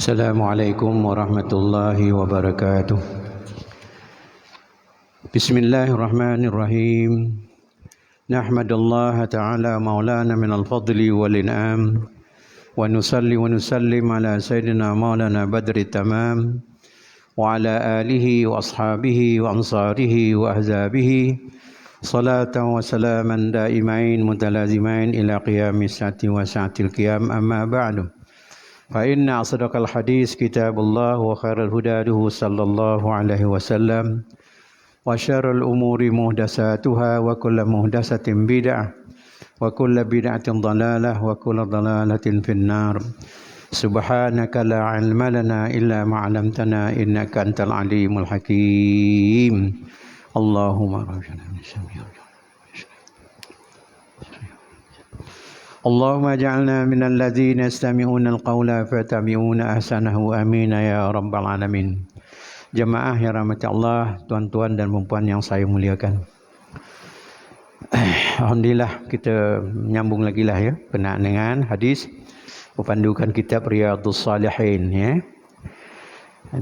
Assalamualaikum warahmatullahi wabarakatuh. Bismillahirrahmanirrahim. Nahmadullaha ta'ala maulana minal fadli wal in'am. Wa nusalli wa nusallim ala sayyidina maulana badri tamam. Wa ala alihi wa ashabihi wa ansarihi wa ahzabihi. Salatan wa salaman daimain mutalazimain ila qiyamis saati wa saatil qiyam amma ba'du. فإن أصدق الحديث كتاب الله وخير الهدى صلى الله عليه وسلم وشر الأمور محدثاتها وكل محدثة بدعة وكل بدعة ضلالة وكل ضلالة في النار سبحانك لا علم لنا إلا ما علمتنا إنك أنت العليم الحكيم اللهم ربنا Allahumma ja'alna minal ladzina yastami'una al-qawla fayattabi'una ahsanahu amin ya rabbal alamin. Jemaah yang rahmati Allah, tuan-tuan dan puan yang saya muliakan. Alhamdulillah kita menyambung lagi lah ya berkenaan dengan hadis pepandukan kitab Riyadhus Shalihin ya.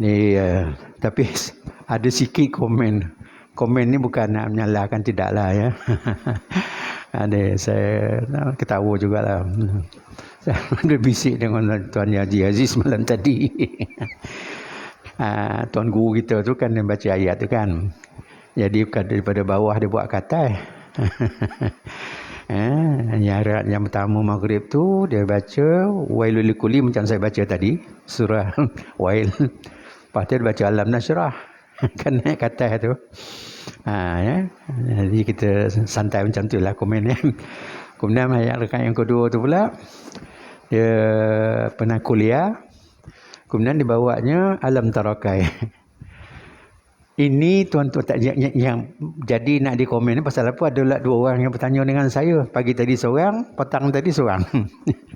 Ini tapi ada sikit komen. Komen ni bukan nak menyalahkan, tidaklah ya. Ada saya ketawa jugalah. Saya ada bisik dengan Tuan Haji Aziz malam tadi. Tuan guru kita tu kan dia baca ayat tu kan. Jadi daripada bawah dia buat kata. Yang pertama maghrib tu dia baca wailul likulli macam saya baca tadi surah wail. Lepas tu dia baca alam nasrah. Kan naik kata tu. Ya. Jadi kita santai macam tu lah komen ya. Kemudian ayat rekan yang kedua tu pula dia pernah kuliah, kemudian dibawanya alam tarakai. Ini tuan-tuan tak yang jadi nak dikomen ni pasal apa, adalah dua orang yang bertanya dengan saya. Pagi tadi seorang, petang tadi seorang.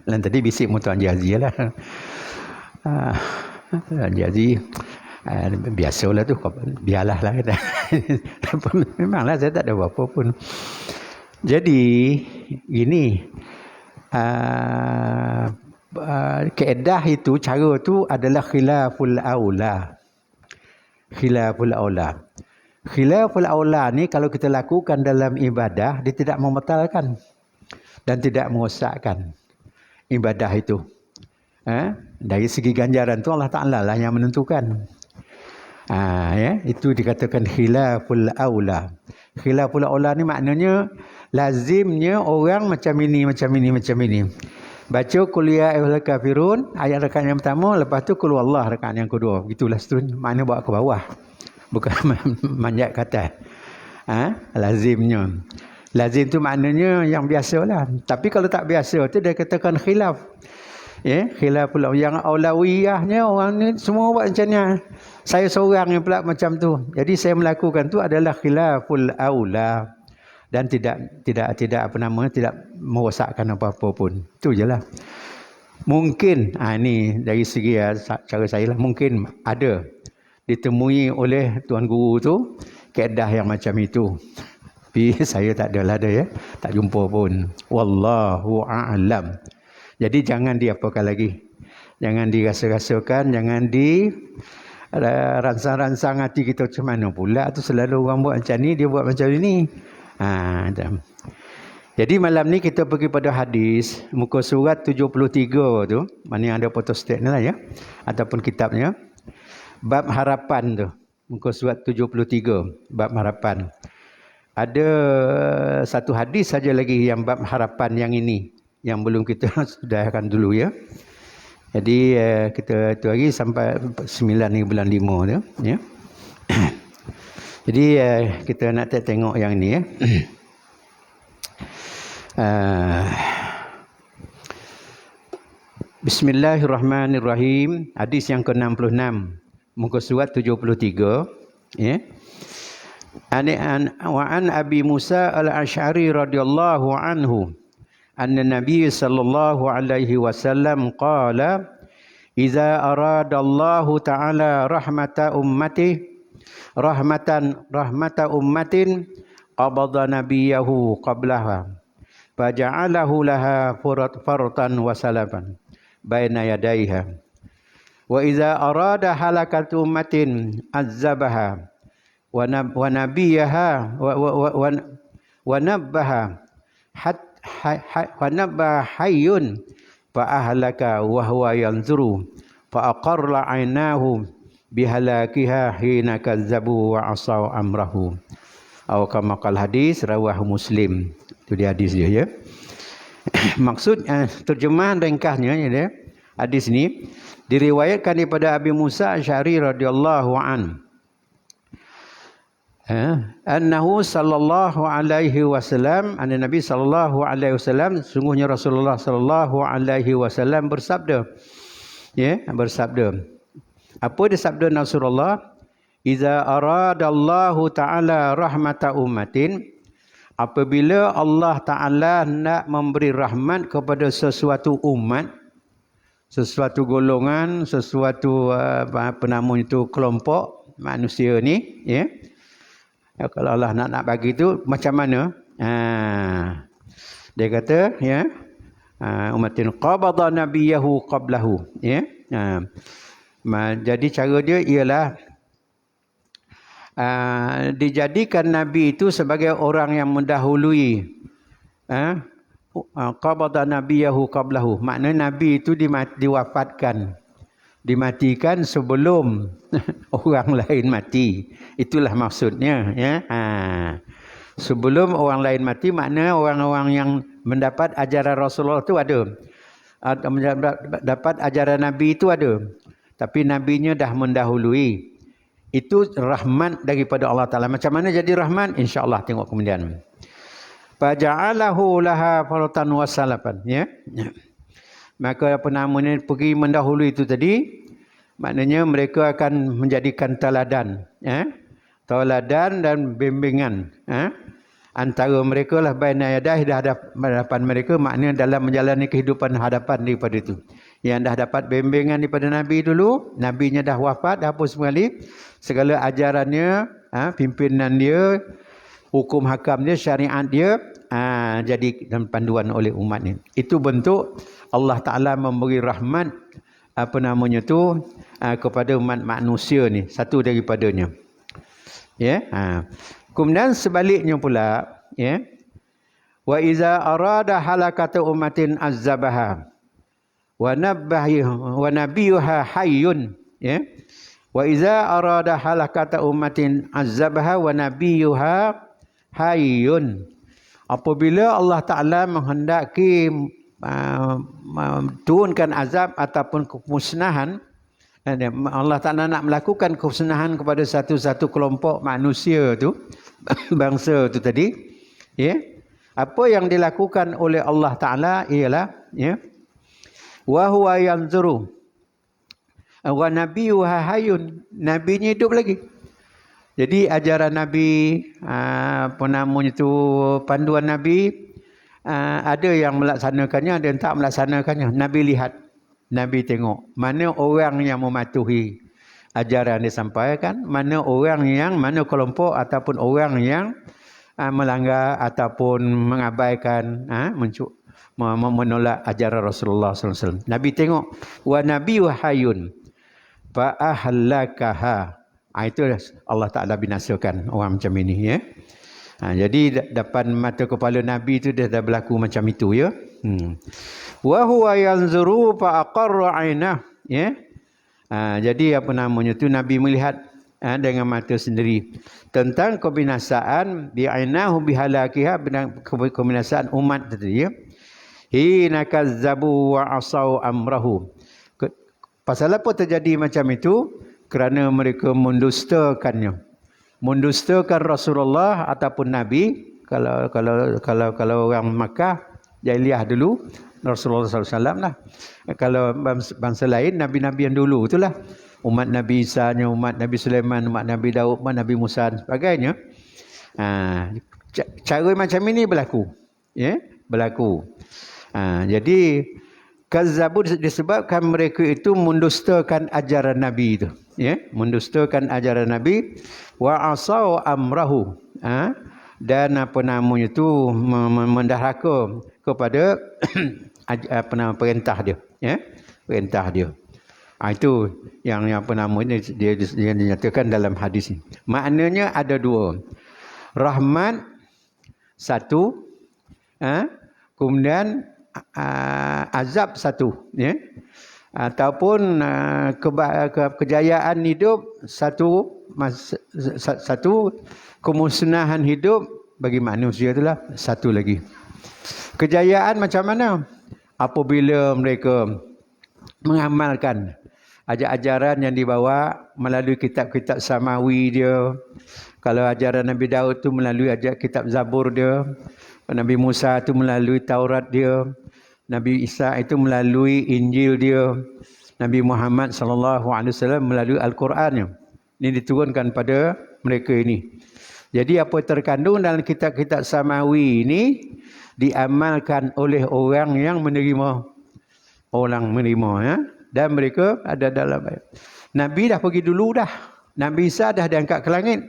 Dan tadi bisik mu Tuan Jazi lah. Tuan Jazi biasalah tu, biarlah lah kita. Memanglah saya tak ada apa-apa pun. Jadi gini, kaedah itu, cara tu adalah khilaful aula. Khilaful aula. Khilaful aula ni kalau kita lakukan dalam ibadah, dia tidak membatalkan dan tidak merosakkan ibadah itu. Dari segi ganjaran tu Allah Ta'ala lah yang menentukan. Ya, itu dikatakan khilaful aula. Khilaful aula ni maknanya lazimnya orang macam ini. Baca qul ya ayyuhal kafirun ayat rakaat yang pertama, lepas tu qul huwallah rakaat yang kedua. Gitulah seterusnya. Makna bawa ke bawah. Bukan manjat ke atas. Lazimnya. Lazim tu maknanya yang biasalah. Tapi kalau tak biasa tu dia katakan khilaf. Ya, khilaful yang aulawiyahnya orang ni semua buat macam ni. Saya seorang yang pula macam tu. Jadi saya melakukan tu adalah khilaful aula dan tidak apa nama, tidak merosakkan apa-apa pun. Itu jelah. Mungkin ni dari segi cara saya lah, mungkin ada ditemui oleh tuan guru tu kaedah yang macam itu. Tapi saya tak adalah ada ya. Tak jumpa pun. Wallahu a'lam. Jadi jangan diapakan lagi. Jangan dirasa-rasakan, jangan ransang-ransang hati kita macam mana pula tu selalu orang buat macam ni, dia buat macam ni. Jadi malam ni kita pergi pada hadis muka surat 73 tu, mana yang ada photostat ni lah ya, ataupun kitabnya. Bab harapan tu, muka surat 73, bab harapan. Ada satu hadis saja lagi yang bab harapan yang ini, yang belum kita sudahkan dulu ya. Jadi kita tu lagi sampai 9 ni bulan 5 tu ya. Jadi kita nak tengok yang ini ya. Bismillahirrahmanirrahim. Hadis yang ke-66 muka surat 73 ya. An Abi Musa al-Asy'ari radhiyallahu anhu anna Nabi sallallahu alaihi wasallam qala idza aradallahu ta'ala rahmata ummatin qabada nabiyahu qablaha faja'alahu laha faratan wa salaban baina yadayha Wa iza arada halakatu ummatin azzabaha wa nabiyaha wa nabbaha wa nabbaha hayyun fa ahlaka wa huwa yanzuru fa aqarra aynahu bihalakiha hina kazzabu wa asaw amrahu. Atau kama qal hadis rawahu Muslim. Itu dia hadis dia ya. Maksud terjemahan ringkasnya ya, hadis ini diriwayatkan daripada Abi Musa Asy'ari radhiyallahu an. Annahu sallallahu alaihi wasallam, anna Nabi sallallahu alaihi wasallam, sungguhnya Rasulullah sallallahu alaihi wasallam bersabda. Ya, bersabda. Apa dia sabda Rasulullah? Iza aradallahu ta'ala rahmata ummatin, apabila Allah Ta'ala nak memberi rahmat kepada sesuatu umat, sesuatu golongan, sesuatu apa nama itu, kelompok manusia ni, ya. Kalau Allah nak bagi itu macam mana? Dia kata, ya, umatin qabada nabiyahu qablahu, ya. Jadi cara dia ialah dijadikan Nabi itu sebagai orang yang mendahului. Qabada nabiyahu qablahu. Maknanya Nabi itu diwafatkan. Dimatikan sebelum orang lain mati. Itulah maksudnya. Ya? Sebelum orang lain mati, maknanya orang-orang yang mendapat ajaran Rasulullah itu ada. Dapat ajaran Nabi itu ada. Tapi Nabinya dah mendahului. Itu rahmat daripada Allah Ta'ala. Macam mana jadi rahmat? InsyaAllah tengok kemudian. Faja'alahu laha faratan wassalapan. Ya? Maka apa namanya, pergi mendahului itu tadi, maknanya mereka akan menjadikan teladan. Ya? Teladan dan bimbingan. Ya? Antara mereka lah baina yadah, dah hadapan mereka, maknanya dalam menjalani kehidupan hadapan daripada itu. Yang dah dapat bimbingan daripada Nabi dulu, Nabinya dah wafat, dah hapus sekali. Segala ajarannya, pimpinan dia, hukum hakam dia, syariat dia, jadi dan panduan oleh umat ni. Itu bentuk Allah Ta'ala memberi rahmat, apa namanya tu, kepada umat manusia ni. Satu daripadanya. Ya. Kemudian sebaliknya pula, ya. Wa iza arada halakata ummatin azzabaha wa nabiyuha hayyun, ya. Wa iza arada halakata ummatin azzabaha wa nabiyuha hayyun. Apabila Allah Ta'ala menghendaki turunkan azab ataupun kemusnahan, Allah Ta'ala nak melakukan kemusnahan kepada satu-satu kelompok manusia tu, bangsa tu tadi, ya. Apa yang dilakukan oleh Allah Ta'ala ialah, ya, wa huwa yanzuru wa nabiyuha hayyun, nabinya hidup lagi. Jadi ajaran Nabi, apa namanya tu, panduan Nabi, ada yang melaksanakannya, ada yang tak melaksanakannya. Nabi lihat, Nabi tengok mana orang yang mematuhi ajaran disampaikan, mana orang yang, mana kelompok ataupun orang yang melanggar ataupun mengabaikan, menolak ajaran Rasulullah SAW. Nabi tengok, wa nabiyyu hayyun fa ahlakaha. Itu Allah Ta'ala binasakan orang macam ini, ya. Jadi depan mata kepala Nabi itu dah berlaku macam itu, ya. Wa huwa yanzuru fa aqarra ainah, ya. Jadi apa namanya tu, Nabi melihat dengan mata sendiri tentang kebinasaan bi'ainahu bihalakiha, kebinasaan umat tadi, ya. Hina kazzabu wa asaw amrahu. Pasal apa terjadi macam itu? Kerana mereka mendustakannya. Mendustakan Rasulullah ataupun Nabi. Kalau orang Makkah jahiliah dulu, Rasulullah SAW lah. Kalau bangsa lain, Nabi-Nabi yang dulu itulah. Umat Nabi Isa, umat Nabi Sulaiman, umat Nabi Daud, umat Nabi Musa dan sebagainya. Cara macam ini berlaku. Ya, berlaku. Jadi kazzabu disebabkan mereka itu mendustakan ajaran Nabi itu, ya, mendustakan ajaran Nabi, wa asaw amrahu, dan apa namanya itu, menderhaka kepada apa nama perintah dia, ya, perintah dia. Itu yang apa namanya dia dinyatakan dalam hadis ini. Maknanya ada dua. Rahmat satu, kemudian azab satu, ya. Ataupun kejayaan hidup satu, kemusnahan hidup bagi manusia itulah satu lagi. Kejayaan macam mana? Apabila mereka mengamalkan ajaran yang dibawa melalui kitab-kitab samawi dia. Kalau ajaran Nabi Daud tu melalui kitab Zabur dia. Nabi Musa tu melalui Taurat dia. Nabi Isa itu melalui Injil dia. Nabi Muhammad SAW melalui Al-Qurannya. Ini diturunkan pada mereka ini. Jadi apa terkandung dalam kitab-kitab samawi ini diamalkan oleh orang yang menerima. Orang menerima, ya. Dan mereka ada dalam Nabi dah pergi dulu dah. Nabi Isa dah diangkat ke langit.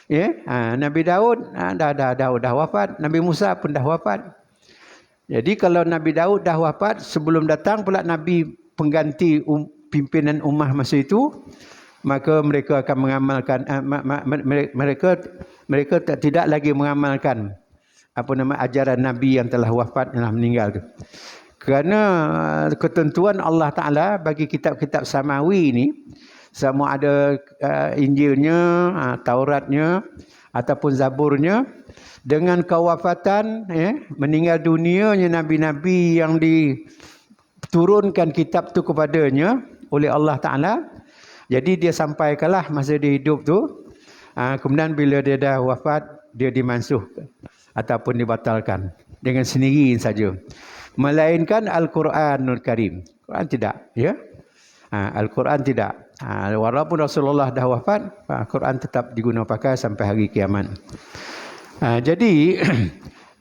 Ya, Nabi Daud dah wafat. Nabi Musa pun dah wafat. Jadi kalau Nabi Daud dah wafat, sebelum datang pula Nabi pengganti pimpinan ummah masa itu, maka mereka akan mengamalkan mereka tidak lagi mengamalkan ajaran Nabi yang telah wafat, yang telah meninggal tu. Kerana ketentuan Allah Ta'ala bagi kitab-kitab samawi ini, sama ada Injilnya, Tauratnya, ataupun Zaburnya, dengan kewafatan, meninggal dunianya Nabi-Nabi yang diturunkan kitab tu kepadanya oleh Allah Ta'ala. Jadi dia sampaikanlah masa dia hidup tu. Kemudian bila dia dah wafat, dia dimansuhkan ataupun dibatalkan dengan sendiri saja. Melainkan Al-Quranul Karim. Quran tidak, ya. Al-Quran tidak. Walaupun Rasulullah dah wafat, Al-Quran tetap digunakan pakai sampai hari kiamat. Jadi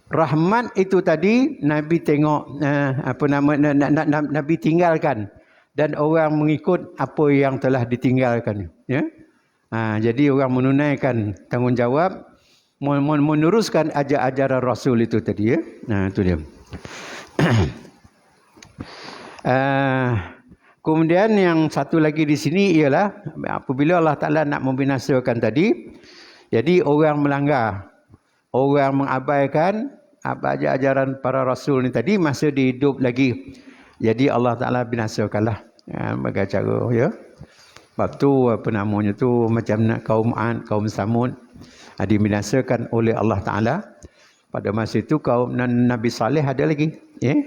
rahmat itu tadi Nabi tengok Nabi tinggalkan dan orang mengikut apa yang telah ditinggalkan, ya. Jadi orang menunaikan tanggungjawab meneruskan ajaran Rasul itu tadi, ya. Itu dia. Kemudian yang satu lagi di sini ialah apabila Allah Ta'ala nak membinasakan tadi, jadi orang melanggar, orang mengabaikan ajaran para Rasul ni tadi masa dia hidup lagi, jadi Allah Ta'ala binasakanlah, bagi cara, ya. Sebab tu macam kaum Ad, kaum Samud dibinasakan oleh Allah Ta'ala. Pada masa itu kaum Nabi Saleh ada lagi, ya.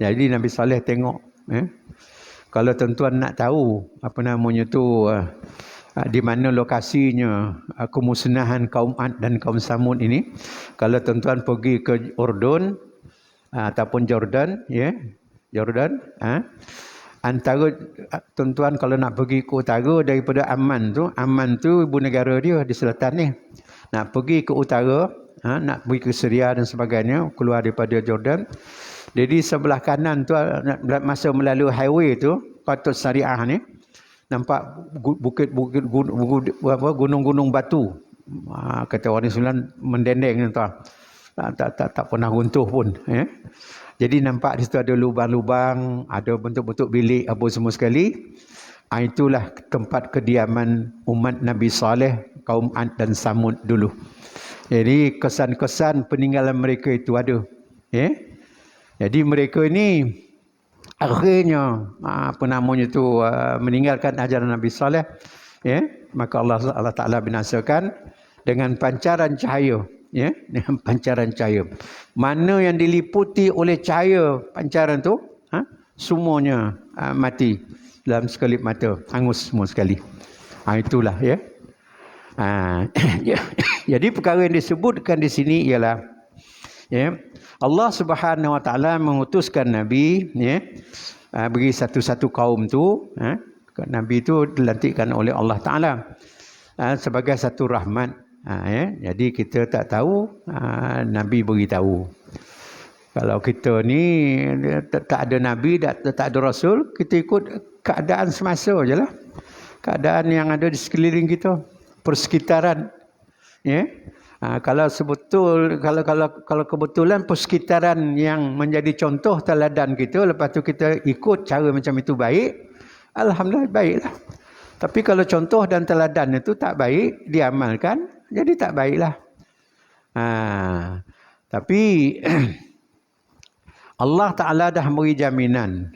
Jadi Nabi Saleh tengok, ya. Kalau tuan-tuan nak tahu di mana lokasinya kemusnahan kaum Ad dan kaum Samud ini, kalau tuan-tuan pergi ke Urdun ataupun Jordan, ya, Jordan, antara tuan-tuan kalau nak pergi ke utara daripada Amman tu ibu negara dia di selatan ni. Nak pergi ke utara, nak pergi ke Syria dan sebagainya, keluar daripada Jordan. Jadi sebelah kanan tu masa melalui highway tu, patut Syariah ni, nampak bukit-bukit gunung-gunung batu. Kata orang Islam mendendeng tuan. Tak pernah runtuh pun, ya. Jadi nampak di situ ada lubang-lubang, ada bentuk-bentuk bilik apa semua sekali. Itulah tempat kediaman umat Nabi Saleh, kaum Ad dan Samud dulu. Jadi kesan-kesan peninggalan mereka itu ada, ya. Jadi mereka ini akhirnya meninggalkan ajaran Nabi Saleh, ya. Maka Allah Ta'ala binasakan dengan pancaran cahaya, ya, dengan pancaran cahaya. Mana yang diliputi oleh cahaya pancaran tu, semuanya mati dalam sekelip mata, hangus semua sekali. Itulah, ya. Jadi perkara yang disebutkan di sini ialah, ya, Allah Subhanahu Wa Taala mengutuskan Nabi, ya, bagi satu-satu kaum tu, Nabi itu dilantikkan oleh Allah Taala sebagai satu rahmat. Ya. Jadi kita tak tahu, Nabi beritahu. Kalau kita ni tak ada Nabi, tak ada Rasul, kita ikut keadaan semasa je lah. Keadaan yang ada di sekeliling kita, persekitaran, ya. Kalau kebetulan persekitaran yang menjadi contoh teladan kita, lepas tu kita ikut cara macam itu baik, Alhamdulillah baiklah. Tapi kalau contoh dan teladan itu tak baik diamalkan, jadi tak baiklah. Tapi Allah Ta'ala dah beri jaminan.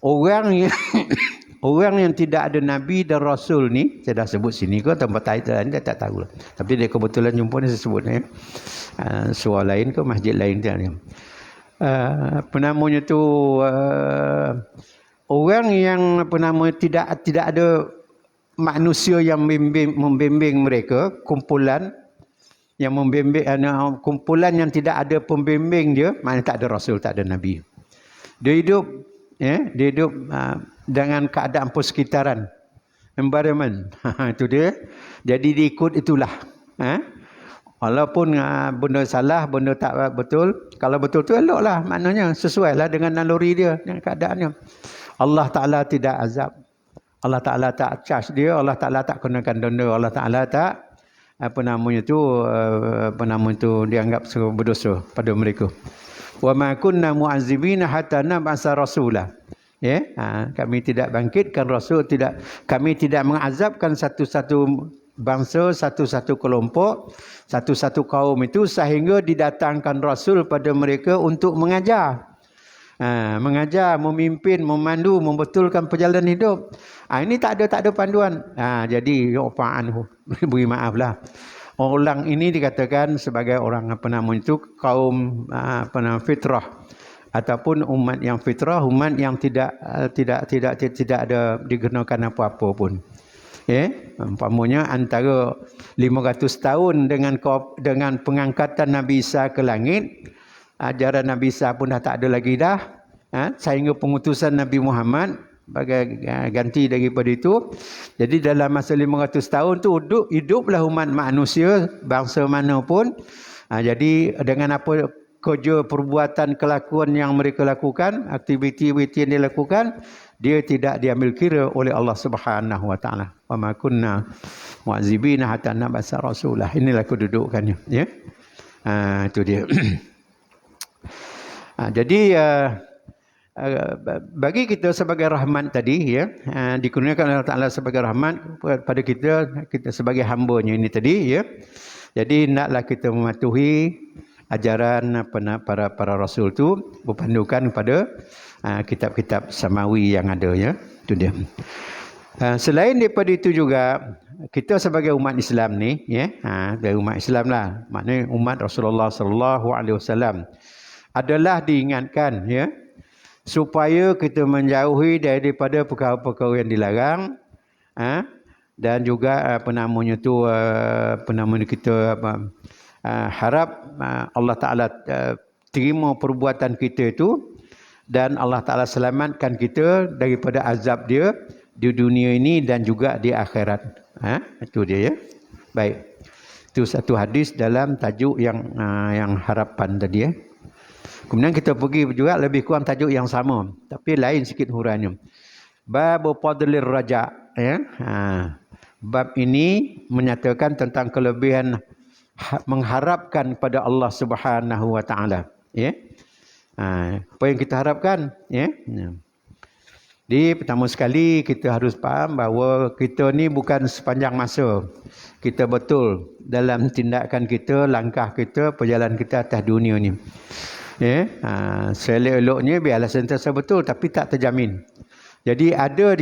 Orang yang tidak ada Nabi dan Rasul ni, saya dah sebut sini ke tempat title ni, dia tak tahu lah. Tapi dia kebetulan jumpa ni saya sebut ni. Surah lain ke masjid lain dia ni. Apa namanya tu, orang yang tidak ada manusia yang membimbing mereka, kumpulan yang membimbing, kumpulan yang tidak ada pembimbing dia, maknanya tak ada Rasul, tak ada Nabi. Dia hidup dengan keadaan persekitaran, environment. Itu dia. Jadi diikut itulah. Walaupun benda salah, benda tak betul, kalau betul tu eloklah, maknanya sesuailah dengan naluri dia, dengan keadaannya. Allah Ta'ala tidak azab. Allah Ta'ala tak charge dia, Allah Ta'ala tak kenakan denda, Allah Ta'ala tak dianggap berdosa pada mereka. Wa ma kunna mu'azzibina hatta nab'asa rasula. Kami tidak bangkitkan rasul, kami tidak mengazabkan satu-satu bangsa, satu-satu kelompok, satu-satu kaum itu sehingga didatangkan rasul pada mereka untuk mengajar. Mengajar, memimpin, memandu, membetulkan perjalanan hidup. Ini tak ada panduan. Jadi beri maaflah. Orang ini dikatakan sebagai orang kaum fitrah ataupun umat yang fitrah, umat yang tidak ada digunakan apa-apa pun. Umpamanya antara 500 tahun dengan pengangkatan Nabi Isa ke langit, ajaran Nabi Isa pun dah tak ada lagi dah. Sehingga pengutusan Nabi Muhammad bagai ganti daripada itu. Jadi dalam masa 500 tahun tu hiduplah umat manusia bangsa mana pun. Jadi dengan apa kerja, perbuatan, kelakuan yang mereka lakukan, aktiviti-aktiviti yang dilakukan, dia tidak diambil kira oleh Allah Subhanahu wa taala. Wa ma kunna mu'azzibina hatta nab'asa rasulah. Inilah kedudukannya, ya. Itu dia. Jadi bagi kita sebagai rahmat tadi, ya, dikurniakan oleh Allah Ta'ala sebagai rahmat pada kita sebagai hamba-Nya ini tadi, ya. Jadi naklah kita mematuhi ajaran para rasul tu, berpandukan kepada kitab-kitab samawi yang ada, ya. Itu dia. Selain daripada itu juga, kita sebagai umat Islam ni, ya, dari umat Islam lah, maknanya umat Rasulullah sallallahu alaihi wasallam, adalah diingatkan, ya, supaya kita menjauhi daripada perkara-perkara yang dilarang, dan juga kita harap Allah Ta'ala terima perbuatan kita itu, dan Allah Ta'ala selamatkan kita daripada azab dia di dunia ini dan juga di akhirat. Itu dia, ya. Baik. Itu satu hadis dalam tajuk yang harapan tadi, ya. Kemudian kita pergi juga lebih kurang tajuk yang sama, tapi lain sikit huraiannya. Bab fadlir raja, ya. Bab ini menyatakan tentang kelebihan mengharapkan pada Allah Subhanahu wa taala, ya. Apa yang kita harapkan, ya. Di pertama sekali kita harus faham bahawa kita ni bukan sepanjang masa. Kita betul dalam tindakan kita, langkah kita, perjalanan kita atas dunia ni. Ya, seleloknya biarlah sentiasa betul, tapi tak terjamin. Jadi ada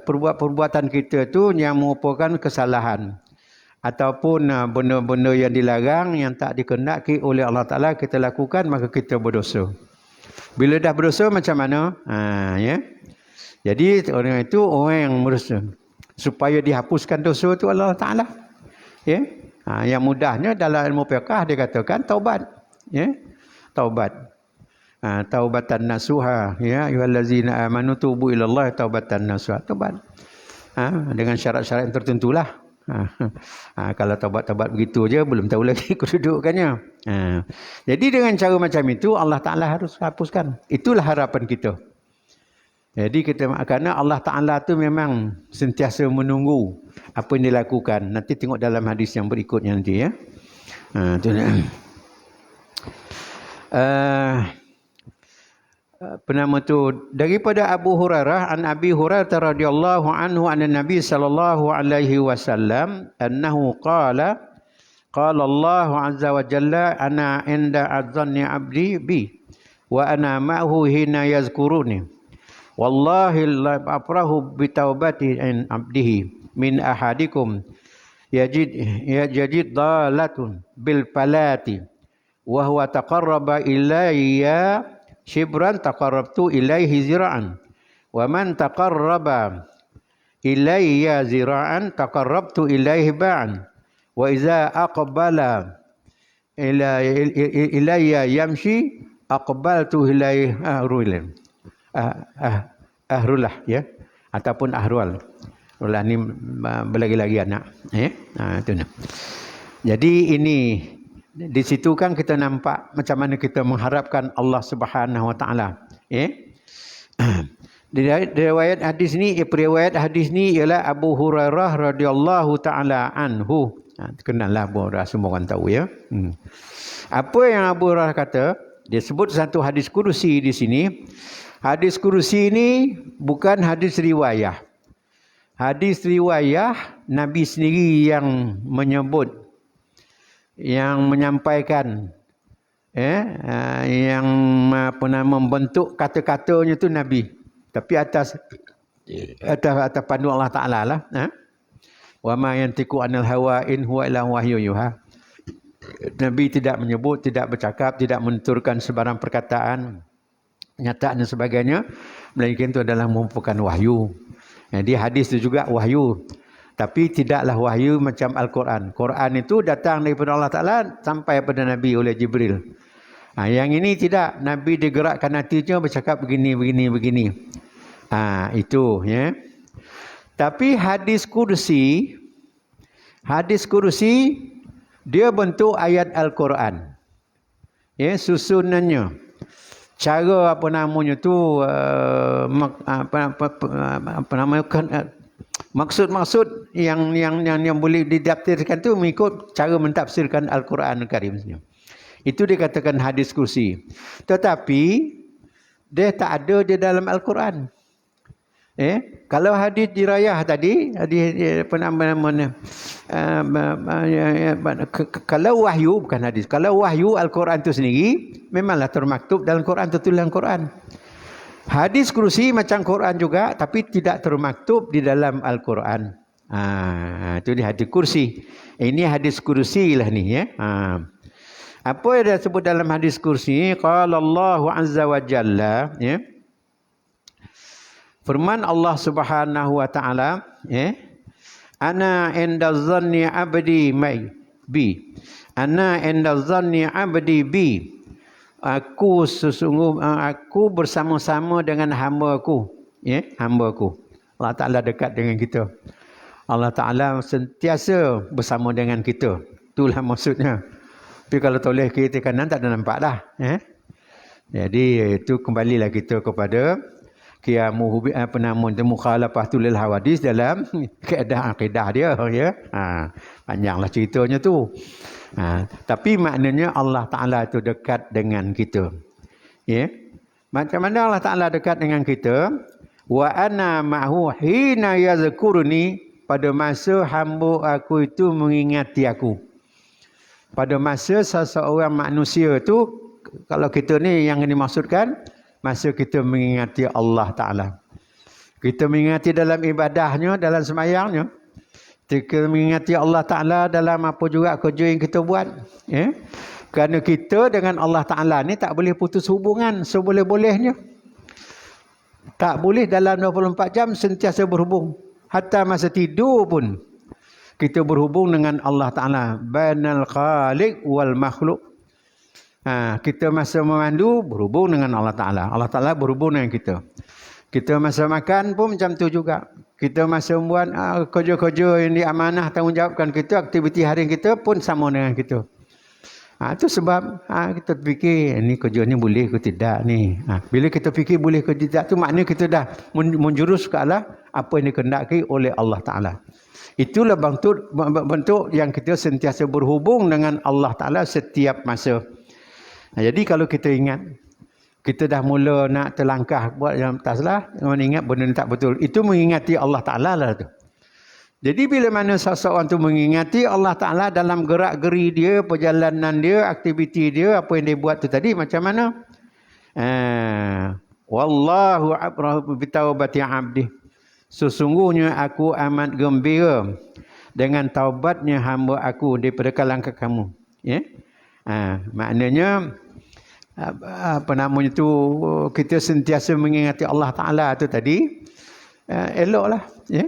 perbuatan kita tu yang merupakan kesalahan ataupun benda-benda yang dilarang yang tak dikehendaki oleh Allah Ta'ala kita lakukan, maka kita berdosa. Bila dah berdosa macam mana? Ya. Jadi orang itu orang yang berdosa. Supaya dihapuskan dosa itu Allah Ta'ala. Ya. Yang mudahnya dalam ilmu fiqh dia katakan taubat. Ya. Taubat. Taubatan nasuha, ya, ayyuhallazina amanu tubu ilallah taubatan nasuha. Taubat. Dengan syarat-syarat yang tertentulah. Kalau taubat-taubat begitu je belum tahu lagi kedudukannya. Jadi dengan cara macam itu Allah Ta'ala harus hapuskan. Itulah harapan kita. Jadi kerana Allah Ta'ala tu memang sentiasa menunggu apa yang dilakukan. Nanti tengok dalam hadis yang berikutnya nanti, ya. Itu penama tu daripada Abu Hurairah an Abi Hurairah radhiyallahu anhu anna Nabi sallallahu alaihi wasallam annahu qala qala Allah azza wa jalla ana inda adzanni abdi bi wa ana ma'hu hina yazkuruni wallahi la afrahu bi taubati an abdihi min ahadikum yajid dalatun bil palati wa huwa taqarraba ilayya shibran taqarrabtu ilaihi zira'an wa man taqarraba ilayya zira'an taqarrabtu ilaihi ba'an wa iza aqbala ilayya yamshi aqbaltu ilaihi ahrulah ya ataupun ahrual. Ulah ni berlagi-lagi anak itu nah. Jadi ini di situ kan kita nampak macam mana kita mengharapkan Allah Subhanahu wa taala. Di riwayat hadis ni, periwayat hadis ni ialah Abu Hurairah radhiyallahu taala anhu. Kenallah Abu Hurairah, semua orang tahu ya. Apa yang Abu Hurairah kata? Dia sebut satu hadis kursi di sini. Hadis kursi ini bukan hadis riwayah. Hadis riwayah Nabi sendiri yang menyebut, yang menyampaikan, yang membentuk kata-katanya tu Nabi. Tapi atas pandu Allah Taala lah. Wa ma yantiqu anil hawa in huwa illa wahyu yuha. Nabi tidak menyebut, tidak bercakap, tidak menuturkan sebarang perkataan, nyataan dan sebagainya, melainkan itu adalah merupakan wahyu. Jadi hadis itu juga wahyu. Tapi tidaklah wahyu macam Al-Quran. Quran itu datang daripada Allah Ta'ala sampai pada Nabi oleh Jibril. Yang ini tidak. Nabi digerakkan hatinya bercakap begini. Itu ya. Tapi hadis kursi dia bentuk ayat Al-Quran. Ya, susunannya. Cara apa namanya tu maksud yang boleh didaftarkan tu mengikut cara mentafsirkan Al-Quran Al-Karim. Itu dikatakan hadis kursi. Tetapi dia tak ada di dalam Al-Quran. Kalau hadis dirayah tadi, kalau wahyu bukan hadis. Kalau wahyu Al-Quran itu sendiri memanglah termaktub dalam Quran, tertulis Quran. Hadis kursi macam Quran juga tapi tidak termaktub di dalam Al-Quran. Itu di hadis kursi. Ini hadis kursi lah ni ya. Apa yang dia sebut dalam hadis kursi? Qala Allah azza wa jalla ya. Firman Allah Subhanahu wa taala ya. Ana inda dhanni abdi bi. Ana inda dhanni abdi bi. Aku bersama-sama dengan hamba-Ku, ya, hamba-Ku. Allah Taala dekat dengan kita. Allah Taala sentiasa bersama dengan kita. Itulah maksudnya. Tapi kalau toleh kiri kanan tak ada nampak dah, ya. Jadi itu kembalilah kita kepada qiyamuhu mukhalafatul hawadis dalam keadaan akidah dia ya. Panjanglah ceritanya tu. Tapi maknanya Allah Ta'ala itu dekat dengan kita. Ya. Macam mana Allah Ta'ala dekat dengan kita? Wa ana ma'hu hina yazkuruni, pada masa hamba aku itu mengingati aku. Pada masa seseorang manusia itu, kalau kita ni yang dimaksudkan, masa kita mengingati Allah Ta'ala. Kita mengingati dalam ibadahnya, dalam semayangnya. Kita mengingati Allah Ta'ala dalam apa juga kerja yang kita buat. Ya? Kerana kita dengan Allah Ta'ala ni tak boleh putus hubungan seboleh-bolehnya. Tak boleh dalam 24 jam sentiasa berhubung. Hatta masa tidur pun kita berhubung dengan Allah Ta'ala. Bainal khaliq wal makhluk. Kita masa memandu berhubung dengan Allah Ta'ala. Allah Ta'ala berhubung dengan kita. Kita masa makan pun macam tu juga. Kita masa membuat kerja-kerja yang diamanah tanggungjawabkan kita, aktiviti harian kita pun sama dengan kita. Itu sebab kita fikir ni kerja ni boleh ke tidak ni. Bila kita fikir boleh ke tidak tu maknanya kita dah menjurus ke arah apa yang dikehendaki oleh Allah Ta'ala. Itulah bentuk yang kita sentiasa berhubung dengan Allah Ta'ala setiap masa. Jadi kalau kita ingat, kita dah mula nak terlangkah buat yang tak salah, ingat benda ni tak betul. Itu mengingati Allah Ta'ala lah tu. Jadi bila mana seseorang tu mengingati Allah Ta'ala dalam gerak-geri dia, perjalanan dia, aktiviti dia, apa yang dia buat tu tadi, macam mana? Wallahu abrahu bitaubati abdi. Sesungguhnya aku amat gembira dengan taubatnya hamba aku daripada kalangan kamu. Ya? Maknanya apa namanya tu, kita sentiasa mengingati Allah Ta'ala tu tadi, eloklah. Ya?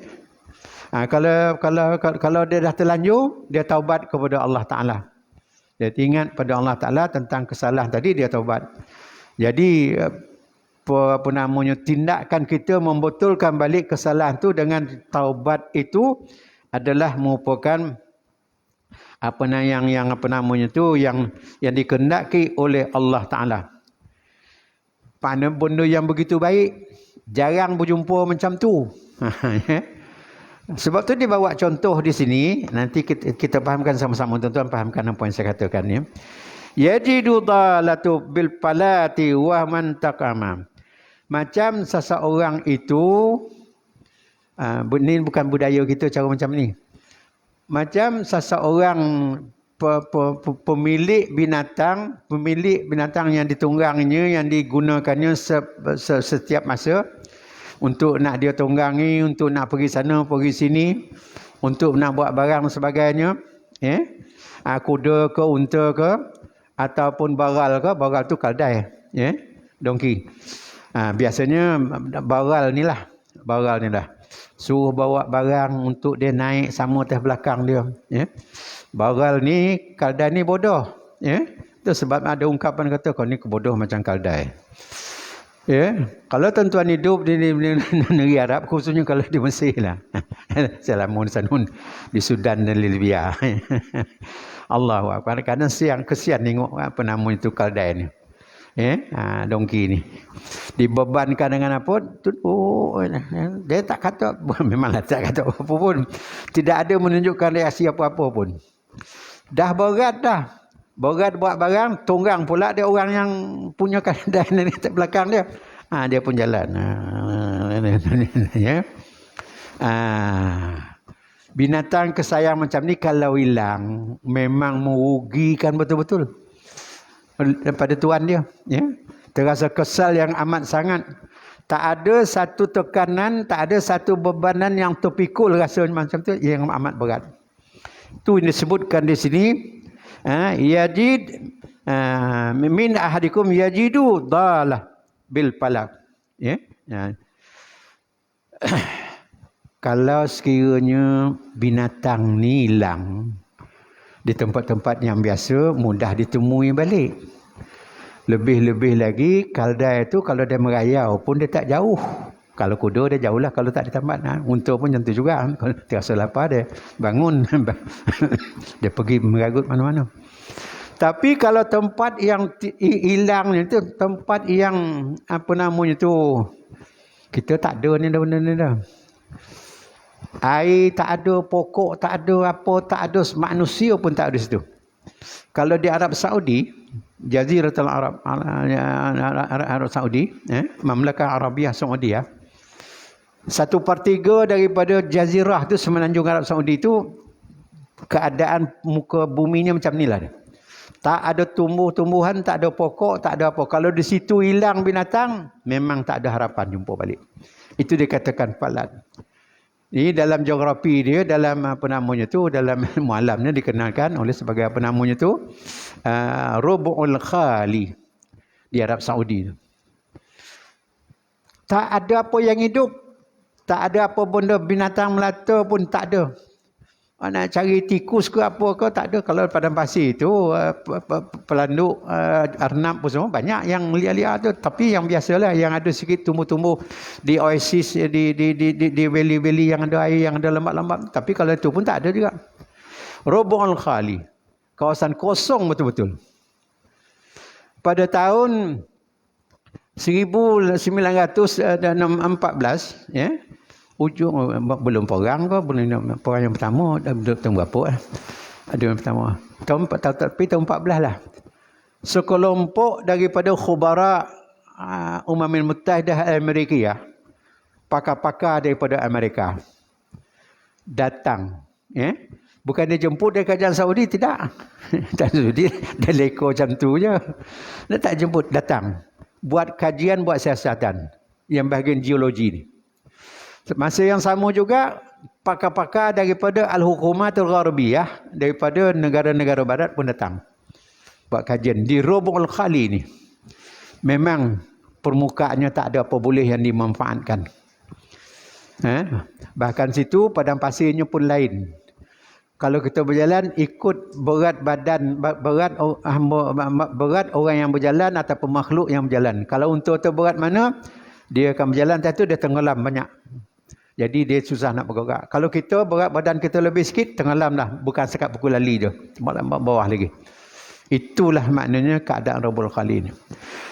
Kalau dia dah terlanjur, dia taubat kepada Allah Ta'ala. Dia ingat pada Allah Ta'ala tentang kesalahan tadi, dia taubat. Jadi apa namanya, tindakan kita membetulkan balik kesalahan tu dengan taubat itu adalah merupakan apa yang apa namanya tu yang dikehendaki oleh Allah Ta'ala. Pada benda yang begitu baik, jarang berjumpa macam tu. Sebab tu dia bawa contoh di sini, nanti kita fahamkan sama-sama, tuan-tuan fahamkan apa yang saya katakan ya. Yajidu dalatu bil palati wa man taqama. Macam seseorang itu ini bukan budaya kita cara macam ni. Macam seseorang pemilik binatang yang ditungganginya, yang digunakannya setiap masa untuk nak dia tunggangi, untuk nak pergi sana, pergi sini, untuk nak buat barang sebagainya. Kuda ke, unta ke, ataupun baral ke. Baral tu kaldai. Donkey. Biasanya baral ni lah. Suruh bawa barang untuk dia naik sama atas belakang dia. Baral ni, kaldai ni bodoh. Itu sebab ada ungkapan kata, kau ni kebodoh macam kaldai. Kalau tuan-tuan hidup di negeri Arab, khususnya kalau di Mesir lah. Salamun sanun di Sudan dan Libya. Allahu Akbar. Kadang-kadang kesian tengok apa namanya itu kaldai ni. Dongki ni. Dibebankan dengan apa? Dia tak kata, memanglah tak kata apa pun. Tidak ada menunjukkan reaksi apa-apa pun. Dah berat dah. Berat buat barang, tunggang pula dia orang yang punya kaldai ni di belakang dia. Dia pun jalan. Binatang kesayang macam ni kalau hilang, memang merugikan betul-betul pada tuan dia. Terasa kesal yang amat sangat. Tak ada satu tekanan, tak ada satu bebanan yang terpikul rasa macam tu yang amat berat. Itu yang disebutkan di sini. Yajid min ahadikum yajidu dalah bil palak. Kalau sekiranya binatang ni hilang di tempat-tempat yang biasa, mudah ditemui balik. Lebih-lebih lagi kaldai tu kalau dia merayau pun dia tak jauh. Kalau kuda dia jauh lah kalau tak di tempat. Unta pun macam tu juga. Kalau terasa lapar dia bangun. Dia pergi meragut mana-mana. Tapi kalau tempat yang hilang itu, tempat yang apa namanya tu, kita tak ada ni dah benda ni dah. Air tak ada, pokok tak ada, apa tak ada, manusia pun tak ada situ. Kalau di Arab Saudi, Jaziratul Arab, Arab Saudi, Mamlakah Arabiah Saudiah, 1/3 daripada jazirah tu, semenanjung Arab Saudi tu, keadaan muka buminya macam ni lah. Tak ada tumbuh-tumbuhan, tak ada pokok, tak ada apa. Kalau di situ hilang binatang, memang tak ada harapan jumpa balik. Itu dikatakan falat. Ini dalam geografi dia, dalam apa namanya tu, dalam ilmu alamnya dikenalkan oleh sebagai apa namanya tu, Rubu'ul Khali di Arab Saudi. Tak ada apa yang hidup, tak ada apa benda binatang melata pun tak ada. Nak cari tikus ke apa ke tak ada. Kalau padang pasir tu pelanduk arnab pun semua banyak yang liar-liar tu, tapi yang biasalah yang ada sikit tumbuh-tumbuh di oasis, di valley-valley yang ada air, yang ada lembap-lembap. Tapi kalau itu pun tak ada juga. Rubu'ul Khali, kawasan kosong betul-betul. Pada tahun 1914 ya, ujung belum perang ke, belum perang yang pertama, tahun berapa ada yang pertama tahun 14 lah, sekelompok daripada khubara Ummah Muttahidah Amerika ya, pakar-pakar daripada Amerika datang, bukan dia jemput dari kerajaan Saudi, tidak. Tak Saudi dia leko macam tu je. Dia tak jemput, datang buat kajian, buat siasatan yang bahagian geologi ni. Masa yang sama juga pakar-pakar daripada Al-Hukumatul Gharbiyah, daripada negara-negara barat pun datang buat kajian di Rabu'ul Khali ni. Memang permukaannya tak ada apa boleh yang dimanfaatkan. Bahkan situ padang pasirnya pun lain. Kalau kita berjalan ikut berat badan, berat orang yang berjalan ataupun makhluk yang berjalan. Kalau unta tu berat mana, dia akan berjalan atas tu, dia tenggelam banyak. Jadi dia susah nak bergerak. Kalau kita berat badan kita lebih sikit, tenggelam dah. Bukan sekat pukul lali je. Bawah lagi. Itulah maknanya keadaan Rabu'ul Khali ni.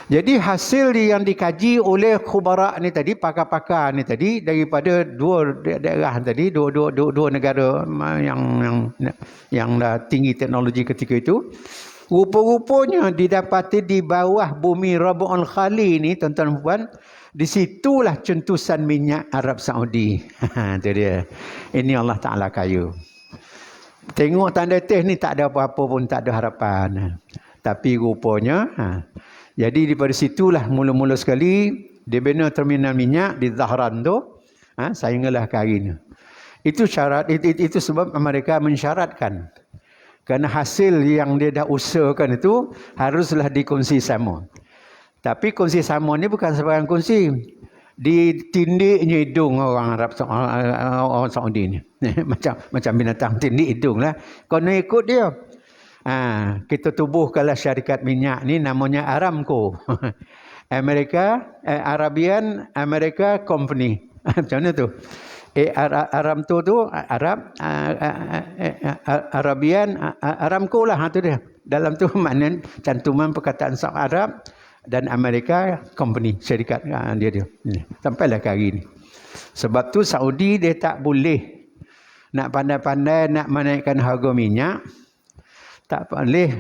Jadi hasil yang dikaji oleh khubara ni tadi, pakar-pakar ni tadi, daripada dua daerah tadi, dua negara yang dah tinggi teknologi ketika itu, rupa-rupanya didapati di bawah bumi Rabu'ul Khali ni, tuan-tuan dan puan, di situlah centusan minyak Arab Saudi. Itu dia. Ini Allah Ta'ala kaya. Tengok tanda teh ni tak ada apa-apa pun, tak ada harapan. Tapi rupanya, jadi daripada situlah mula-mula sekali dibina terminal minyak di Zahran tu, sehinggalah ke hari ni. Itu syarat, itu sebab mereka mensyaratkan. Kerana hasil yang dia dah usahakan itu haruslah dikongsi sama. Tapi kongsi sama ni bukan sebarang kongsi. Ditindiknya hidung orang Arab, orang Saudi ni. macam binatang tindik hidung lah. Kau nak ikut dia. Kita tubuhkanlah syarikat minyak ni, namanya Aramco. Arabian America Company. Macam mana tu? Aramco tu Arabian Aramco lah, tu dia. Dalam tu makna cantuman perkataan Saudi Arab dan Amerika Company, syarikat dia. Sampailah ke hari ni. Sebab tu Saudi dia tak boleh nak pandai-pandai nak menaikkan harga minyak. Tak boleh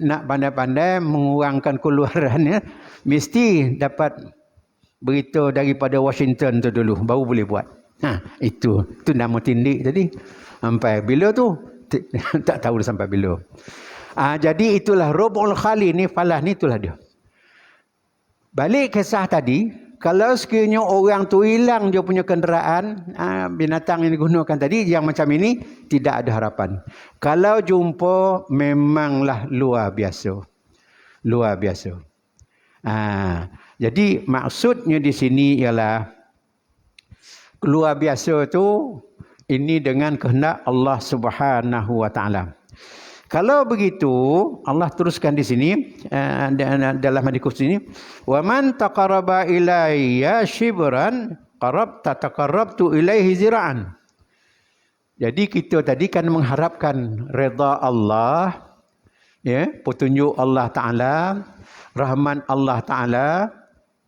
nak pandai-pandai mengurangkan keluarannya. Mesti dapat berita daripada Washington tu dulu, baru boleh buat. Itu nama tindik tadi. Sampai bila tu? Tak tahu sampai bila. Jadi itulah Rabu'ul Khali ni, falah ni, itulah dia. Balik kisah tadi, kalau sekiranya orang tu hilang dia punya kenderaan, binatang yang digunakan tadi, yang macam ini, tidak ada harapan. Kalau jumpa, memanglah luar biasa. Luar biasa. Jadi maksudnya di sini ialah, luar biasa tu, ini dengan kehendak Allah Subhanahu Wa Taala. Kalau begitu, Allah teruskan di sini dalam hadis qudsi ini, "Wa man taqarraba ilayya shibran, taqarrabtu ilaihi zira'an." Jadi kita tadi kan mengharapkan redha Allah, petunjuk Allah Taala, rahmat Allah Taala,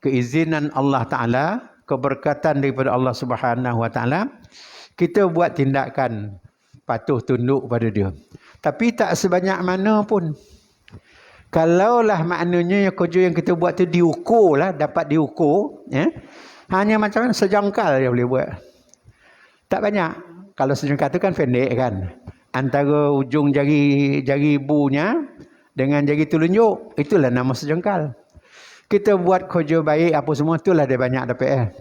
keizinan Allah Taala, keberkatan daripada Allah Subhanahu Wa Taala. Kita buat tindakan patuh tunduk pada dia. Tapi tak sebanyak mana pun. Kalaulah maknanya kerja yang kita buat tu diukur lah, dapat diukur, hanya macam sejengkal dia boleh buat. Tak banyak. Kalau sejengkal tu kan pendek kan. Antara ujung jari ibunya dengan jari telunjuk, itulah nama sejengkal. Kita buat kerja baik apa semua, itulah dia banyak dapat.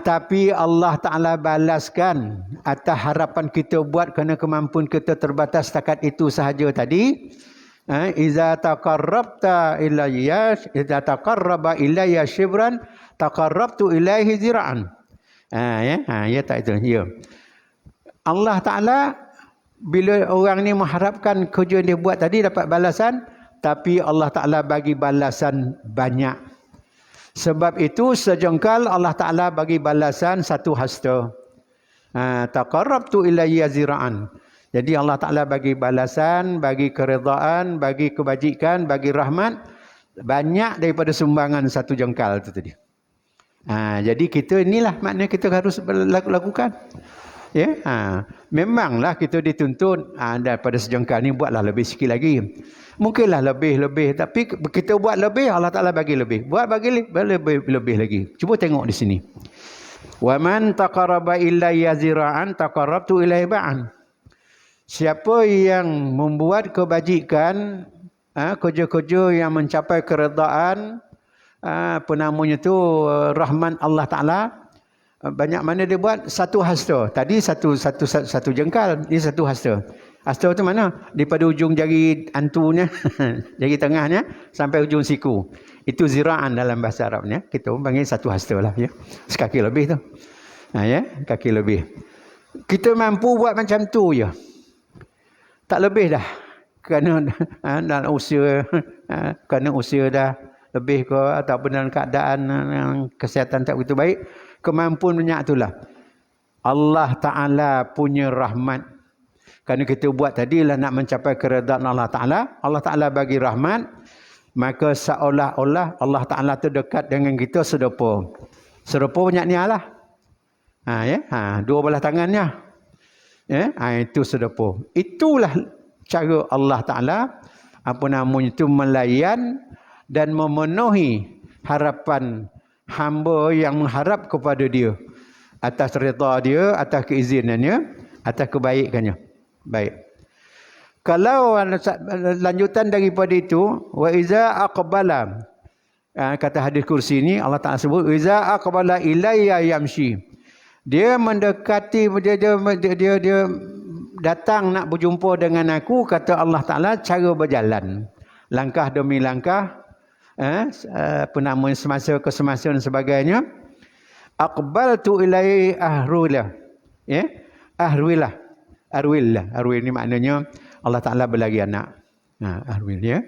Tapi Allah Ta'ala balaskan atas harapan kita buat kerana kemampuan kita terbatas setakat itu sahaja tadi. Iza taqarrabta ilayya, iza taqarraba ilayya shibran, taqarrabtu ilaihi zira'an. Ya tak itu. Ya. Allah Ta'ala bila orang ni mengharapkan kerja dia buat tadi dapat balasan, tapi Allah Ta'ala bagi balasan banyak. Sebab itu sejengkal Allah Ta'ala bagi balasan satu hasta. Taqarrabtu ilayya zira'an. Jadi Allah Ta'ala bagi balasan, bagi keredaan, bagi kebajikan, bagi rahmat. Banyak daripada sumbangan satu jengkal itu tadi. Jadi kita inilah maknanya kita harus lakukan. Ya, memanglah kita dituntut daripada sejengkal ni buatlah lebih sikit lagi. Mungkinlah lebih, tapi kita buat lebih, Allah Taala bagi lebih. Buat bagi lebih lagi. Cuba tengok di sini. Wa man taqarraba ilayya zira'an taqarrabtu ilaihi ba'an. Siapa yang membuat kebajikan, kerja-kerja yang mencapai keredaan, apa namanya tu, rahman Allah Taala, banyak mana dia buat satu hasta. Tadi satu jengkal, ini satu hasta. Hasta tu mana? Daripada ujung jari antunya, jari tengahnya sampai ujung siku. Itu zira'an dalam bahasa Arabnya. Kita panggil satu hasta lah, ya. Sekaki lebih tu. Ya, kaki lebih. Kita mampu buat macam tu je. Tak lebih dah. Kerana dalam usia, kerana usia dah lebih ke, ataupun dalam keadaan kesihatan tak begitu baik, kemampuan banyak itulah. Allah Ta'ala punya rahmat. Kerana kita buat tadilah nak mencapai keredaan Allah Ta'ala. Allah Ta'ala bagi rahmat. Maka seolah-olah Allah Ta'ala tu dekat dengan kita serupa. Serupa banyak ni lah. Dua belah tangannya. Itu serupa. Itulah cara Allah Ta'ala melayan dan memenuhi harapan hamba yang mengharap kepada dia atas redha dia, atas keizinannya, atas kebaikannya. Baik. Kalau lanjutan daripada itu, wa iza aqbala, kata hadis kursi ini Allah Taala sebut iza aqbala ilayya yamshi. Dia mendekati, dia datang nak berjumpa dengan aku, kata Allah Taala, cara berjalan, langkah demi langkah, semasa ke semasa dan sebagainya. Aqbaltu ilai ahrulah. Arwil ni maknanya Allah Ta'ala berlari anak. Arwil ya.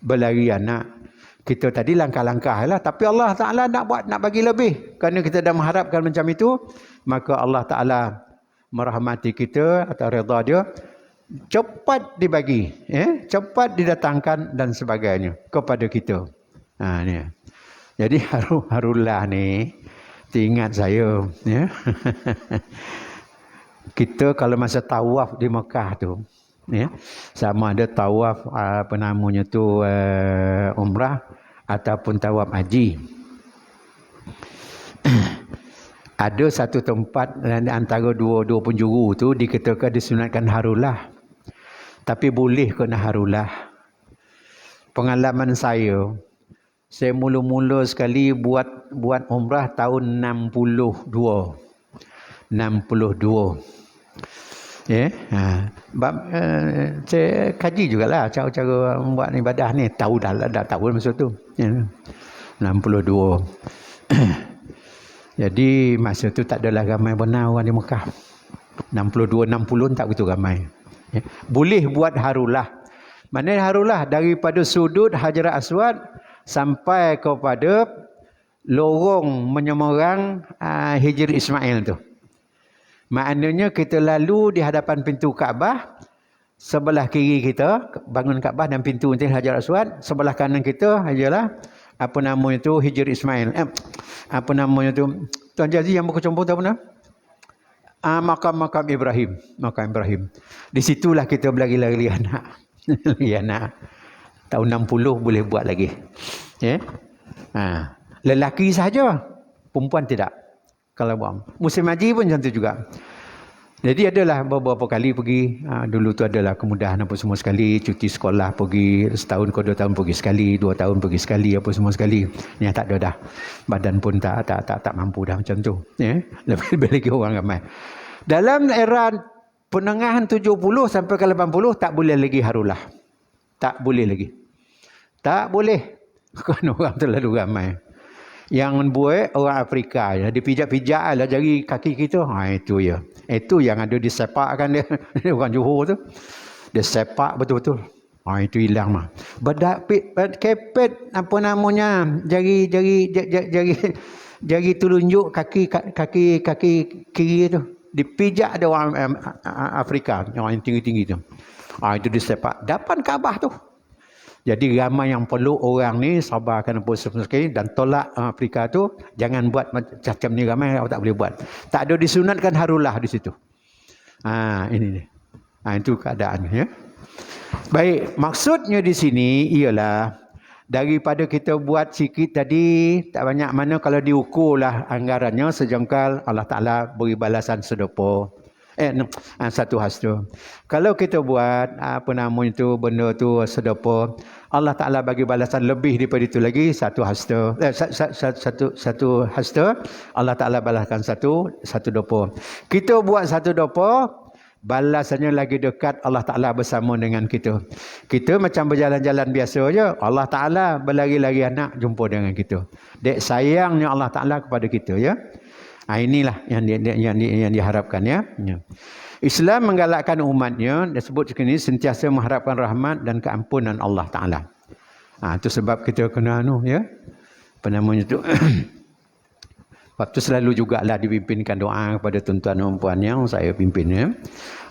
Berlari anak. Kita tadi langkah-langkah lah. Tapi Allah Ta'ala nak bagi lebih. Kerana kita dah mengharapkan macam itu. Maka Allah Ta'ala merahmati kita atau redha dia. Cepat dibagi. Cepat didatangkan dan sebagainya kepada kita. Ni. Jadi harullah ni. Ingat saya. Ya. Kita kalau masa tawaf di Mekah tu, ya, sama ada tawaf umrah ataupun tawaf haji. Ada satu tempat antara dua penjuru tu dikatakan disunatkan harullah. Tapi boleh kena harullah. Pengalaman saya mula-mula sekali buat umrah tahun 62. Ya, saya kaji jugalah cara-cara buat ibadah ni. Tahu dah tahu masa tu. Ya. 62. Jadi masa tu tak adalah ramai benar orang di Mekah. 62, 60 tak begitu ramai. Ya. Boleh buat harullah. Mana harullah daripada sudut Hajar Aswad sampai kepada lorong menyeberang Hijr Ismail tu. Maknanya kita lalu di hadapan pintu Kaabah, sebelah kiri kita bangun Kaabah dan pintu nanti Hajar Aswad, sebelah kanan kita ialah Hijr Ismail. Tuan Jazi yang berkecampu tahu mana? Makam Ibrahim. Makam Ibrahim. Di situlah kita berlari-lari anak. Lari anak. Tahun 60 boleh buat lagi. Ya. Lelaki sahaja, perempuan tidak. Kalau buang. Musim haji pun macam tu juga. Jadi adalah beberapa kali pergi. Dulu tu adalah kemudahan apa semua sekali. Cuti sekolah pergi. Setahun ke 2 tahun pergi sekali. 2 tahun pergi sekali. Apa semua sekali. Ni tak ada dah. Badan pun tak mampu dah macam tu. Ya? Lebih lagi orang ramai. Dalam era penengahan 70 sampai ke 80 tak boleh lagi harullah. Tak boleh lagi. Tak boleh. Kerana orang terlalu ramai. Yang buat orang Afrika ya, dipijak-pijak lah jari kaki kita. Itu ya. Itu yang ada disepakkan dia. Orang Johor tu. Dia sepak betul-betul. Itu hilang mah. Kepet jari telunjuk kaki kiri tu. Dipijak ada orang Afrika, orang yang tinggi-tinggi tu. Itu disepak. Depan Kaabah tu. Jadi ramai yang perlu orang ni sabarkan apa sekali dan tolak Afrika tu. Jangan buat macam ni, ramai awak tak boleh buat. Tak ada disunatkan harullah di situ. Ini dia. Itu keadaannya ya. Baik, maksudnya di sini ialah daripada kita buat sikit tadi, tak banyak mana kalau diukurlah anggarannya sejengkal, Allah Ta'ala beri balasan serupa. Satu hasta. Kalau kita buat benda tu serupa, Allah Ta'ala bagi balasan lebih daripada itu lagi, satu hasta. Satu hasta, Allah Ta'ala balaskan satu dopa. Kita buat satu dopa, balasannya lagi dekat, Allah Ta'ala bersama dengan kita. Kita macam berjalan-jalan biasa je, Allah Ta'ala berlari-lari anak jumpa dengan kita. Dek sayangnya Allah Ta'ala kepada kita ya. Inilah yang diharapkan ya. Islam menggalakkan umatnya, disebut sekini sentiasa mengharapkan rahmat dan keampunan Allah Ta'ala. Itu sebab kita kena ya. Apa namanya tu? Sebab tu selalu jugalah dipimpinkan doa kepada tuan-tuan dan puan yang saya pimpin ya.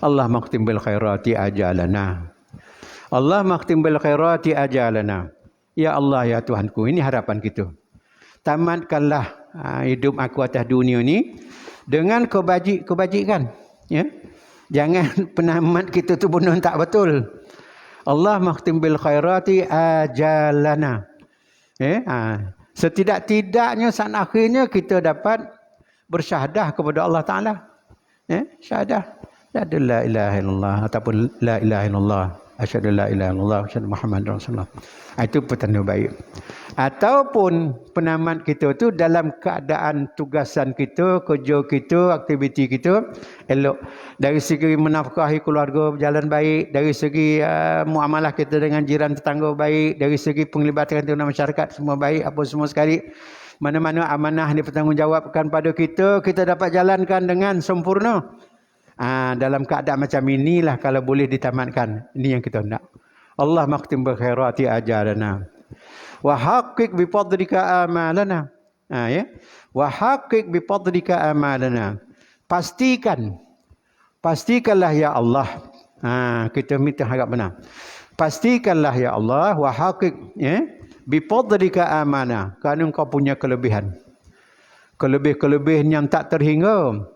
Allah makhtim bil khairati ajalana. Allah makhtim bil khairati ajalana. Ya Allah ya Tuhanku, ini harapan kita. Tamatkanlah hidup aku atas dunia ni dengan kebajikan ya. Jangan penamat kita tu benar tak betul. Allah makhtim bil khairati ajalana. Setidak-tidaknya saat akhirnya kita dapat bersyahadah kepada Allah Ta'ala. Syahadah. La ilaha illallah ataupun la ilaha illallah. Asyhadu la ilaha illallah asyhadu Muhammadar Rasulullah. Itu petanda baik. Ataupun penamat kita tu dalam keadaan tugasan kita, kerja kita, aktiviti kita elok. Dari segi menafkahi keluarga berjalan baik, dari segi muamalah kita dengan jiran tetangga baik, dari segi penglibatan kita dengan masyarakat semua baik, apa semua sekali. Mana-mana amanah dipertanggungjawabkan pada kita, kita dapat jalankan dengan sempurna. Dalam keadaan macam inilah kalau boleh ditamatkan. Ini yang kita nak. Allah makhtim bil khairati ajalana. Wa haqqiq bi fadlika amalana. Ya. Wa haqqiq bi fadlika amalana. Pastikanlah ya Allah. Kita minta harap benar. Pastikanlah ya Allah wa haqqiq ya bi fadlika amalana. Kerana engkau punya kelebihan. Kelebihan yang tak terhingga.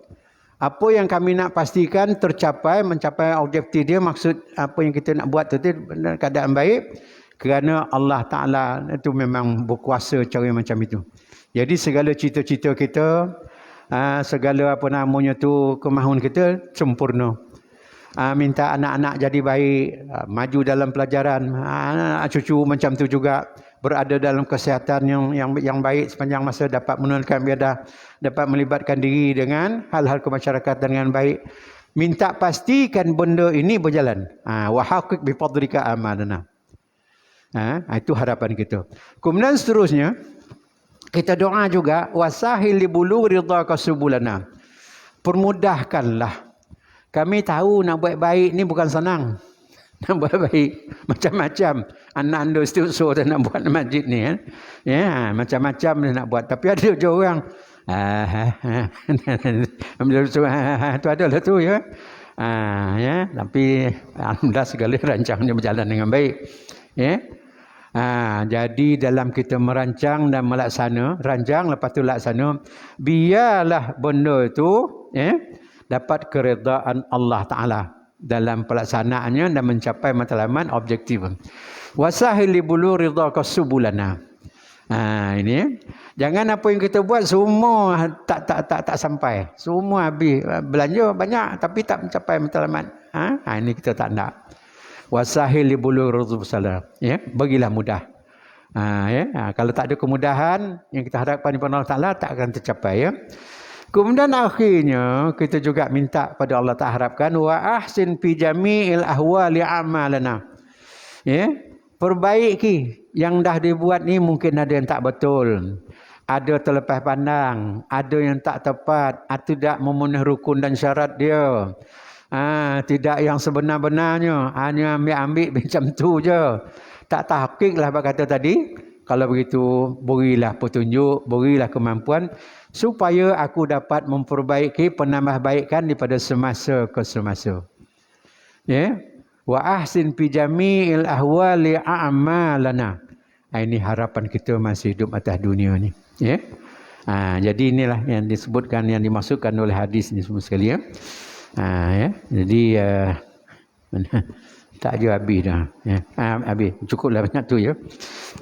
Apa yang kami nak pastikan mencapai objektif dia, maksud apa yang kita nak buat tu benar keadaan baik, kerana Allah Ta'ala itu memang berkuasa cara macam itu. Jadi segala cita-cita kita, segala kemahuan kita sempurna. Minta anak-anak jadi baik, maju dalam pelajaran, anak cucu macam tu juga, berada dalam kesihatan yang baik sepanjang masa, dapat menunaikan ibadah, dapat melibatkan diri dengan hal-hal kemasyarakatan dengan baik. Minta pastikan benda ini berjalan. Wa haqiq bi fadlika amalana. Itu harapan kita. Kemudian seterusnya kita doa juga wasahil li bulughi ridhaka subulana. Permudahkanlah. Kami tahu nak buat baik ni bukan senang. Nak buat baik macam-macam. Anak anda istiuso nak buat masjid ni kan. Ya, macam-macam dia nak buat. Tapi ada je orang tu adalah tu ya. Ya, tapi alhamdulillah segala rancangnya berjalan dengan baik. Ya. Jadi dalam kita merancang dan melaksana, rancang lepas tu laksana, biarlah benda itu dapat keredaan Allah Ta'ala dalam pelaksanaannya dan mencapai matlamat objektif. Wasahil li bulughi ridhaka subulana. Ini jangan apa yang kita buat semua tak sampai. Semua habis, belanja banyak tapi tak mencapai matlamat. Ini kita tak nak. Wasahil li bulughi ridhaka. Ya, bagilah mudah. Kalau tak ada kemudahan yang kita harapkan daripada Allah Ta'ala, tak akan tercapai ya. Kemudian akhirnya kita juga minta pada Allah Ta'ala, harapkan wa ahsin fi jami'il ahwali amalana. Ya, perbaiki yang dah dibuat ni, mungkin ada yang tak betul, ada terlepas pandang, ada yang tak tepat, tidak memenuhi rukun dan syarat dia. Tidak yang sebenar-benarnya, hanya ambil macam tu je. Tak tahqiq lah kata tadi. Kalau begitu, berilah petunjuk, berilah kemampuan supaya aku dapat memperbaiki, penambahbaikan daripada semasa ke semasa. Ya. Wa ahsin fi jami'il ahwali a'malana. Ini harapan kita masih hidup atas dunia ni. Ya. Jadi inilah yang disebutkan, yang dimasukkan oleh hadis ni semua sekali ya. Ya. Jadi tak ada habis dah. Ya. Habis. Cukuplah banyak tu ya.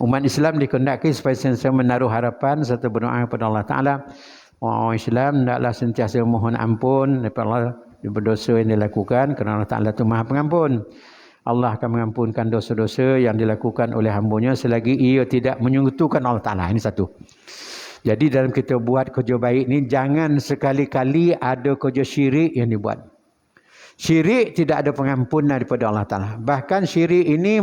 Umat Islam dikehendaki supaya sentiasa menaruh harapan serta berdoa kepada Allah Taala. Orang Islam hendaklah sentiasa mohon ampun daripada Allah berdosa yang dilakukan kerana Allah Taala itu Maha Pengampun. Allah akan mengampunkan dosa-dosa yang dilakukan oleh hamba-Nya selagi ia tidak menyekutukan Allah Taala. Ini satu. Jadi dalam kita buat kerja baik ni jangan sekali-kali ada kerja syirik yang dibuat. Syirik tidak ada pengampunan daripada Allah Taala. Bahkan syirik ini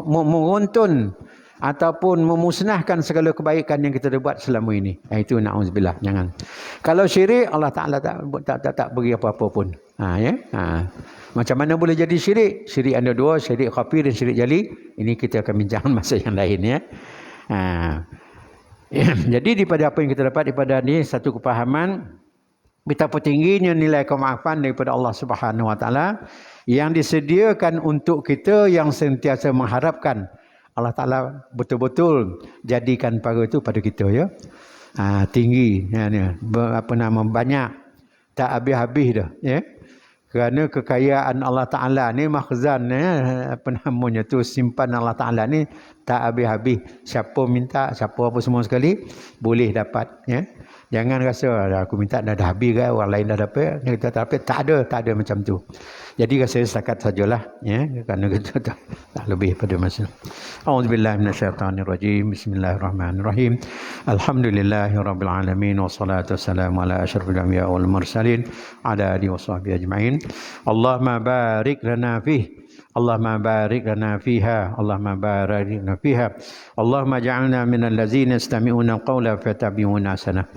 meruntun ataupun memusnahkan segala kebaikan yang kita dah buat selama ini. Itu na'udzubillah, jangan. Kalau syirik Allah Taala tak beri apa-apa pun. Macam mana boleh jadi syirik? Syirik ada dua, syirik khafi dan syirik jali. Ini kita akan bincang masa yang lain ya. Jadi daripada apa yang kita dapat daripada ni satu kepahaman betapa tingginya nilai kemaafan daripada Allah Subhanahu Wa Taala yang disediakan untuk kita yang sentiasa mengharapkan Allah Ta'ala betul-betul jadikan pahala itu pada kita ya. Tinggi ya, banyak tak habis-habis dah ya. Kerana kekayaan Allah Ta'ala ni makhzan ya, simpan Allah Ta'ala ni tak habis-habis. Siapa minta, siapa apa semua sekali boleh dapat ya. Jangan rasa aku minta dah habis kan, orang lain dah dapat, kita tak dapat. Tak ada macam tu. Jadi rasa setakat sajalah ya, kerana kita tak lebih pada masa. A'udzubillahi minasyaitonirrajim. Bismillahirrahmanirrahim. Alhamdulillahirabbil alamin wassalatu wassalamu ala asyrafil anbiya'i wal mursalin ala alihi washabbihi ajmain. Allahumma barik lana fihi Allahumma barik lana fiha Allahumma barik lana fiha Allahumma ja'alna minal ladzina yastami'una al-qawla fayattabi'una ahsana.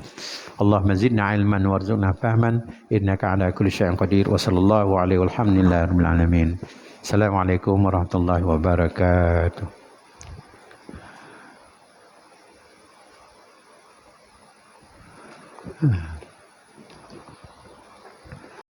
Allahumma zidna ilman warzuqna fahman innaka ala kulli syai'in qadir. Wa sallallahu alaihi walhamdulillahi rabbil alamin. Assalamualaikum warahmatullahi wabarakatuh.